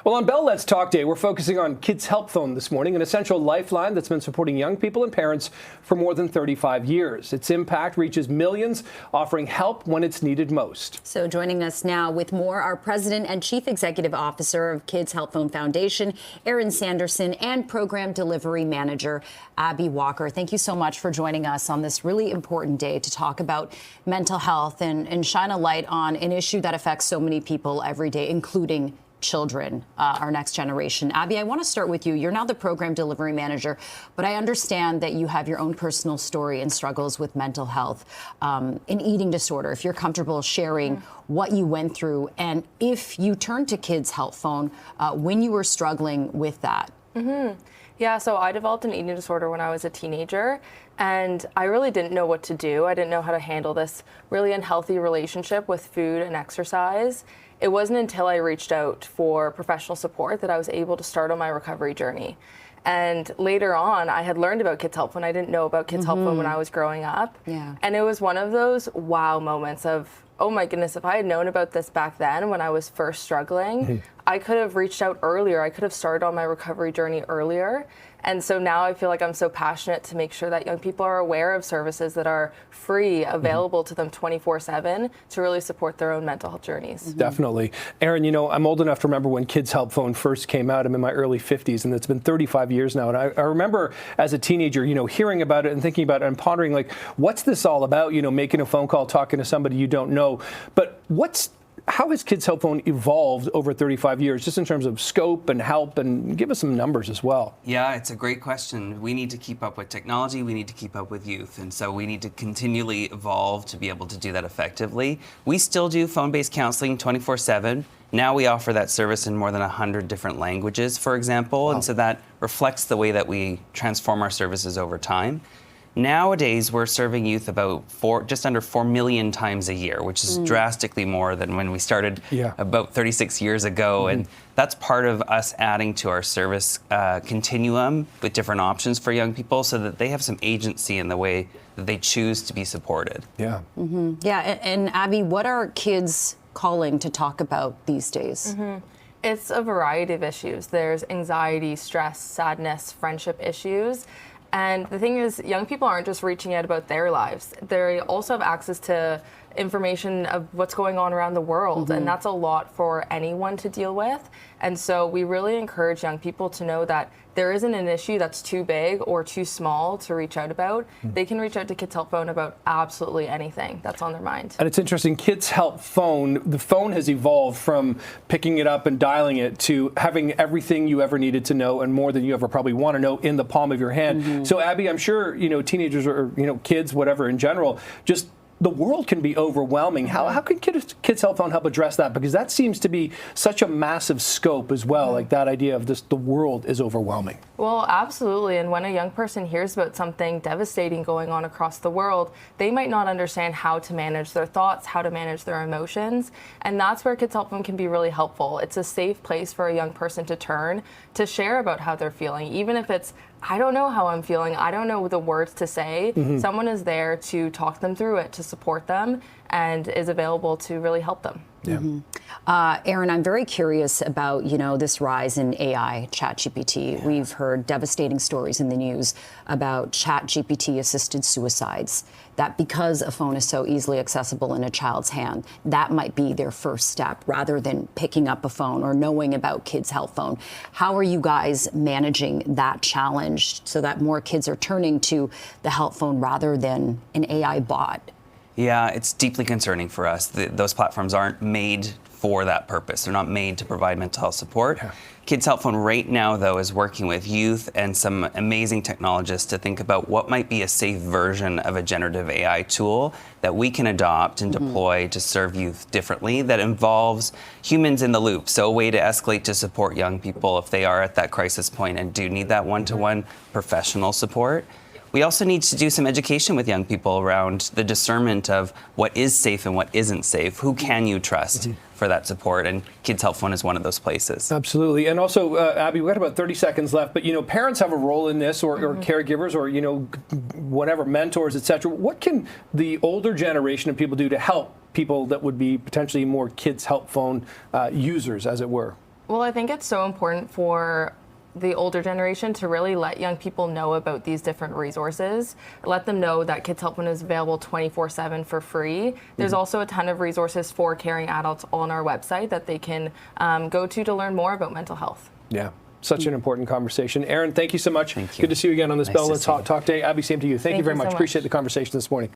Well, on Bell Let's Talk Day, we're focusing on Kids Help Phone this morning, an essential lifeline that's been supporting young people and parents for more than 35 years. Its impact reaches millions, offering help when it's needed most. So joining us now with more, our President and Chief Executive Officer of Kids Help Phone Foundation, Erin Sanderson, and Program Delivery Manager, Abby Walker. Thank you so much for joining us on this really important day to talk about mental health and shine a light on an issue that affects so many people every day, including children, our next generation. Abby, I want to start with you. You're now the Program Delivery Manager, but I understand that you have your own personal story and struggles with mental health, an eating disorder. If you're comfortable sharing what you went through, and if you turned to Kids Help Phone when you were struggling with that. Yeah, so I developed an eating disorder when I was a teenager, and I really didn't know what to do. I didn't know how to handle this really unhealthy relationship with food and exercise. It wasn't until I reached out for professional support that I was able to start on my recovery journey. And later on, I had learned about Kids Help Phone. I didn't know about Kids Help Phone when I was growing up. Yeah. And it was one of those wow moments of, oh my goodness, if I had known about this back then when I was first struggling, I could have reached out earlier. I could have started on my recovery journey earlier. And so now I feel like I'm so passionate to make sure that young people are aware of services that are free, available to them 24/7 to really support their own mental health journeys. Definitely. Erin, you know, I'm old enough to remember when Kids Help Phone first came out. I'm in my early 50s, and it's been 35 years now. And I remember as a teenager, you know, hearing about it and thinking about it and pondering, like, what's this all about? You know, making a phone call, talking to somebody you don't know. But how has Kids Help Phone evolved over 35 years, just in terms of scope and help? And give us some numbers as well. Yeah, it's a great question. We need to keep up with technology. We need to keep up with youth. And so we need to continually evolve to be able to do that effectively. We still do phone-based counseling 24/7. Now we offer that service in more than 100 different languages, for example. Wow. And so that reflects the way that we transform our services over time. Nowadays, we're serving youth about just under 4 million times a year, which is drastically more than when we started about 36 years ago. And that's part of us adding to our service continuum with different options for young people so that they have some agency in the way that they choose to be supported. Yeah. Yeah, and Abby, what are kids calling to talk about these days? It's a variety of issues. There's anxiety, stress, sadness, friendship issues. And the thing is, young people aren't just reaching out about their lives. They also have access to information of what's going on around the world, and that's a lot for anyone to deal with. And so we really encourage young people to know that there isn't an issue that's too big or too small to reach out about. They can reach out to Kids Help Phone about absolutely anything that's on their mind. And it's interesting, Kids Help Phone, the phone has evolved from picking it up and dialing it to having everything you ever needed to know and more than you ever probably want to know in the palm of your hand. So Abby, I'm sure, you know, teenagers or, you know, kids, whatever in general, just the world can be overwhelming. How can Kids Help Phone help address that? Because that seems to be such a massive scope as well, like that idea of the world is overwhelming. Well, absolutely. And when a young person hears about something devastating going on across the world, they might not understand how to manage their thoughts, how to manage their emotions. And that's where Kids Help Phone can be really helpful. It's a safe place for a young person to turn to share about how they're feeling, even if it's, I don't know how I'm feeling, I don't know the words to say. Someone is there to talk them through it, to support them, and is available to really help them. Erin, I'm very curious about, you know, this rise in AI, ChatGPT. We've heard devastating stories in the news about ChatGPT-assisted suicides, that because a phone is so easily accessible in a child's hand, that might be their first step rather than picking up a phone or knowing about Kids Help Phone. How are you guys managing that challenge so that more kids are turning to the help phone rather than an AI bot? Yeah, it's deeply concerning for us. Those platforms aren't made for that purpose. They're not made to provide mental health support. Kids Help Phone right now, though, is working with youth and some amazing technologists to think about what might be a safe version of a generative AI tool that we can adopt and deploy to serve youth differently that involves humans in the loop. So a way to escalate to support young people if they are at that crisis point and do need that one-to-one professional support. We also need to do some education with young people around the discernment of what is safe and what isn't safe. Who can you trust for that support? And Kids Help Phone is one of those places. Absolutely. And also, Abby, we've got about 30 seconds left, but, you know, parents have a role in this, or caregivers, or, you know, whatever, mentors, et cetera. What can the older generation of people do to help people that would be potentially more Kids Help Phone users, as it were? Well, I think it's so important for the older generation to really let young people know about these different resources. Let them know that Kids Help Phone is available 24/7 for free. There's also a ton of resources for caring adults on our website that they can go to learn more about mental health. Yeah. Such an important conversation. Aaron, thank you so much. Thank you. Good to see you again on this Nice Bell to Let's see you. Talk Day. Abby, same to you. Thank you very you so much. much. Appreciate the conversation this morning.